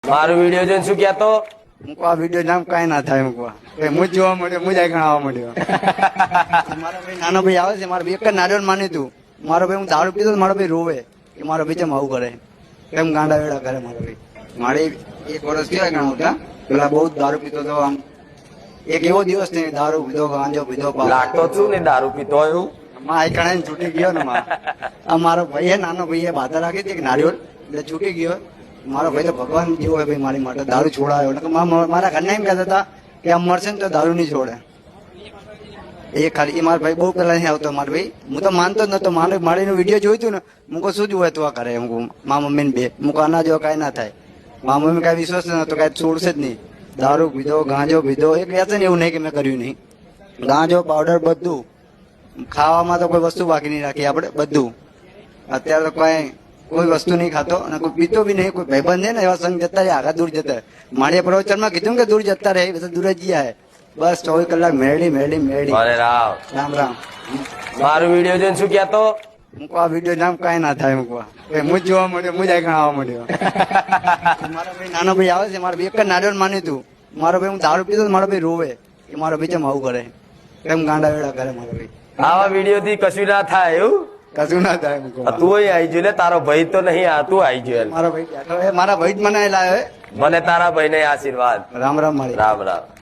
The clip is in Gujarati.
મારો વિડીયો જોઈને શું કહેતો? મૂકવા વિડીયો નામ કઈ ના થાય મૂકવા હું જ જોવા મળ્યો હું જ આગળ આવવા મળ્યો. મારો ભાઈ નાનો ભાઈ આવે છે, મારો ભાઈ એક જ નારિયેળ માની તું. મારો ભાઈ હું દારૂ પીતો મારો ભાઈ રોવે કે મારો ભાઈ ચમ આવું કરે, કેમ ગાંડા વેડા કરે. મારો ભાઈ મારે 1 વર્ષ થયા ગણાવતા પેલા બહુ દારૂ પીતો હતો. આમ એક એવો દિવસ નહીં દારૂ પીધો ગાંજો પીધો લાગતો છું ને દારૂ પીતો એવું માં આ કણાઈ છૂટી ગયો ને માં. આ મારો ભાઈ હે નાનો ભાઈ એ બાધા રાખી હતી કે નારિયેળ એટલે છૂટી ગયો. મારો ભાઈ તો ભગવાન જેવો હોય ભાઈ મારી માટે દારૂ છોડાયો. મારા ઘરના એમ કહેતા હતા કે આમ મરશે ને તો દારૂ નહીં છોડે. એ ખાલી એ મારા ભાઈ બહુ પેલા નહીં આવતો. મારો ભાઈ હું તો માનતો જ નતો. મારીનો વિડીયો જોયું હતું ને મૂકો શું જ હોય તો આ કરે એમ મા મમ્મી ને બે મૂકો આના જો કાંઈ ના થાય. મા મમ્મી કાંઈ વિશ્વાસ નતો, કાંઈ છોડશે જ નહીં. દારૂ પીધો ગાંજો પીધો એક વ્યસન એવું નહીં કે મેં કર્યું નહીં. ગાંજો પાવડર બધું ખાવામાં તો કોઈ વસ્તુ બાકી નહીં રાખી આપણે બધું. અત્યારે તો કોઈ વસ્તુ નહીં ખાતો અને કોઈ પીતો બી નહીં. કોઈ ભાઈબંધ છે ને એવા સંગ જતા રહે આગળ દૂર જતા. મારે પ્રવચનમાં કીધું કે દૂર જતા રહે બધા દૂર જ ગયા. બસ 24 કલાક મેળી. અરે રામ રામ. મારો વિડીયો જોઈને શું કહેતો? મૂકવા વિડીયો નામ કઈ ના થાય મૂકવા હું જ જોવા મળ્યો હું જ આગળ આવવા મળ્યો. મારો ભાઈ નાનો ભાઈ આવે છે, મારો ભાઈ એક જ નારિયેળ માની તું. મારો ભાઈ હું દારૂ પીતો મારો ભાઈ રોવે કે મારો ભાઈ ચમ આવું કરે, કેમ ગાંડા વેડા કરે. મારો ભાઈ આવા વિડીયો થી કશું ના થાય એવું કશું ના થાય મૂકવા. તું આવી ગયો ને, તારો ભાઈ તો નહીં આ તું આવી ગયો. મારો ભાઈ બેઠો હે, મારા ભાઈ જ મને લાવ્યો. મને તારા ભાઈ ને આશીર્વાદ. રામ રામ મારી. રામ રામ.